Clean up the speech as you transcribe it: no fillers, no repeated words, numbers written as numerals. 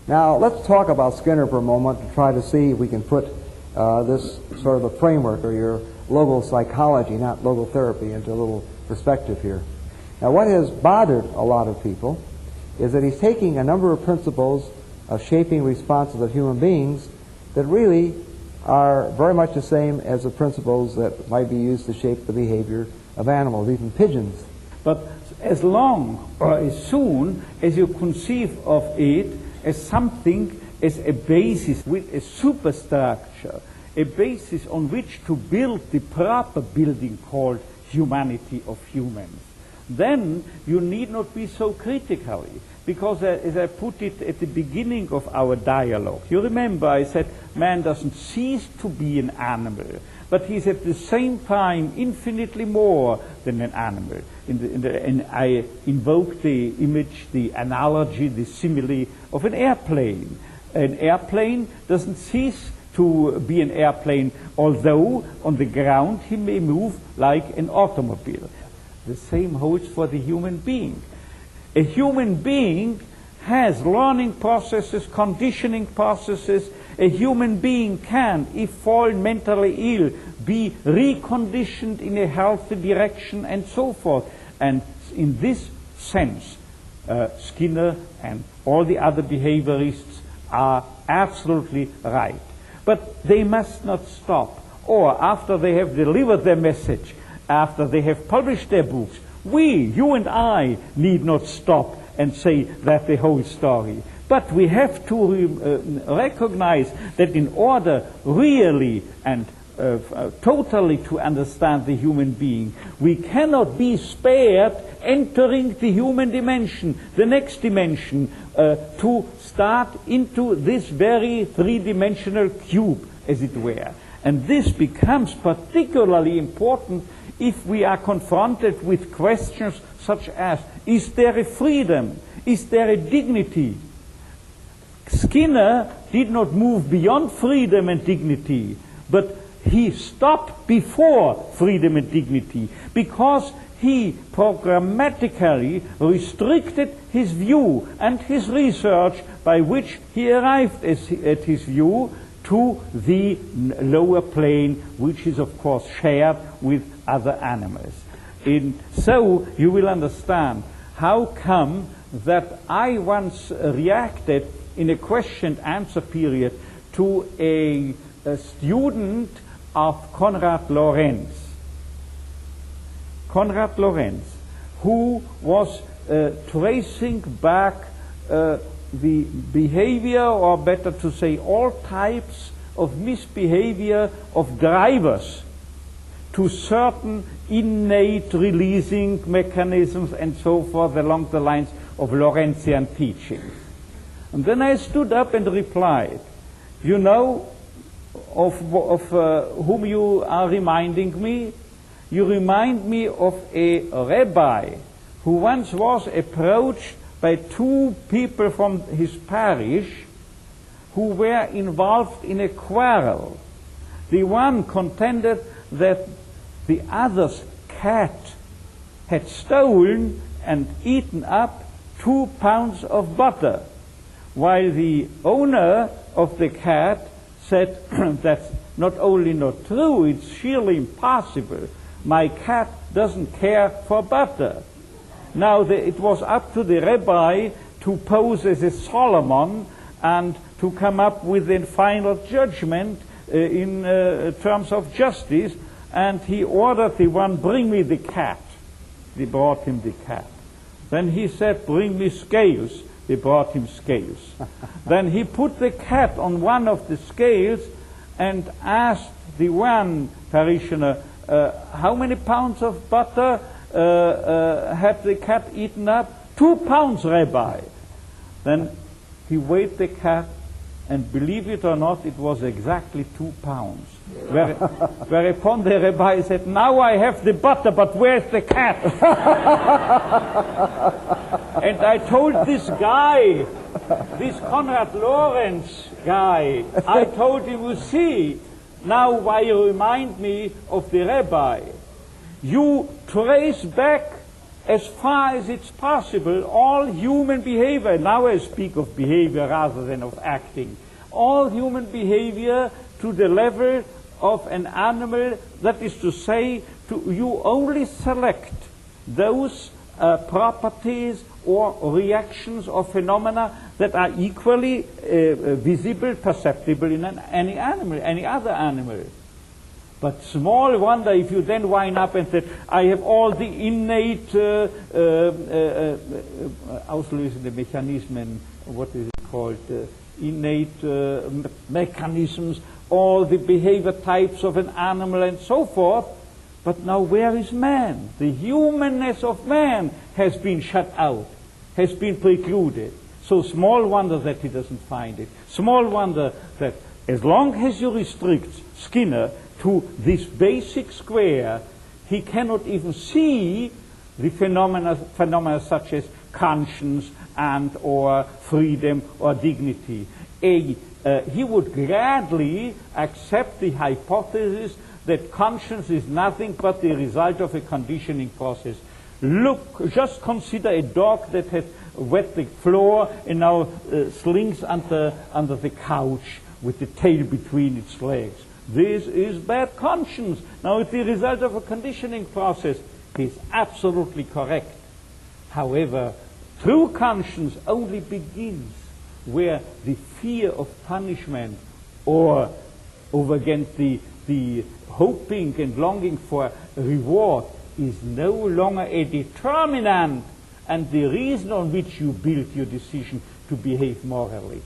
Now, let's talk about Skinner for a moment to try to see if we can put this sort of a framework, or your logopsychology, not logotherapy, into a little perspective here. Now, what has bothered a lot of people is that he's taking a number of principles of shaping responses of human beings that really are very much the same as the principles that might be used to shape the behavior of animals, even pigeons. But as long or as soon as you conceive of it as something, as a basis with a superstructure, a basis on which to build the proper building called humanity of humans, then you need not be so critical. Because as I put it at the beginning of our dialogue, you remember I said man doesn't cease to be an animal, but he's at the same time infinitely more than an animal. And I invoke the image, the analogy, the simile of an airplane. An airplane doesn't cease to be an airplane, although on the ground he may move like an automobile. The same holds for the human being. A human being has learning processes, conditioning processes. A human being can, if fallen mentally ill, be reconditioned in a healthy direction and so forth. And in this sense, Skinner and all the other behaviorists are absolutely right. But they must not stop. Or after they have delivered their message, after they have published their books, we, you and I, need not stop and say that the whole story. But we have to recognize that in order really and totally to understand the human being, we cannot be spared entering the human dimension, the next dimension, to start into this very three-dimensional cube, as it were. And this becomes particularly important if we are confronted with questions such as, is there a freedom? Is there a dignity? Skinner did not move beyond freedom and dignity, but he stopped before freedom and dignity, because he programmatically restricted his view and his research by which he arrived at his view to the lower plane, which is of course shared with other animals. And so you will understand how come that I once reacted in a question-answer period to a student of Konrad Lorenz. Konrad Lorenz, who was tracing back the behavior, or better to say all types of misbehavior of drivers, to certain innate releasing mechanisms and so forth along the lines of Lorentzian teachings. And then I stood up and replied, you know of whom you are reminding me? You remind me of a rabbi who once was approached by two people from his parish who were involved in a quarrel. The one contended that the other's cat had stolen and eaten up 2 pounds of butter, while the owner of the cat said, that's not only not true, it's sheerly impossible. My cat doesn't care for butter. Now it was up to the rabbi to pose as a Solomon and to come up with a final judgment in terms of justice, and he ordered the one, bring me the cat. They brought him the cat. Then he said, bring me scales. They brought him scales. Then he put the cat on one of the scales and asked the one parishioner, how many pounds of butter had the cat eaten up? 2 pounds, Rabbi. Then he weighed the cat, and believe it or not, it was exactly 2 pounds. Whereupon the rabbi said, now I have the butter, but where's the cat? And I told this guy, this Konrad Lorenz guy, I told him, you see, now why you remind me of the rabbi. You trace back as far as it's possible, all human behavior, now I speak of behavior rather than of acting, all human behavior to the level of an animal, that is to say, you only select those properties or reactions or phenomena that are equally visible, perceptible in any animal, any other animal. But small wonder if you then wind up and say, I have all the innate auslösende Mechanismen, what is it called, innate mechanisms, all the behavior types of an animal and so forth. But now where is man? The humanness of man has been shut out, has been precluded. So small wonder that he doesn't find it. Small wonder that as long as you restrict Skinner to this basic square, he cannot even see the phenomena such as conscience and or freedom or dignity. He would gladly accept the hypothesis that conscience is nothing but the result of a conditioning process. Look, just consider a dog that has wet the floor and now slinks under the couch with the tail between its legs. This is bad conscience. Now it's the result of a conditioning process. He's absolutely correct. However, true conscience only begins where the fear of punishment or over against the hoping and longing for reward is no longer a determinant and the reason on which you build your decision to behave morally.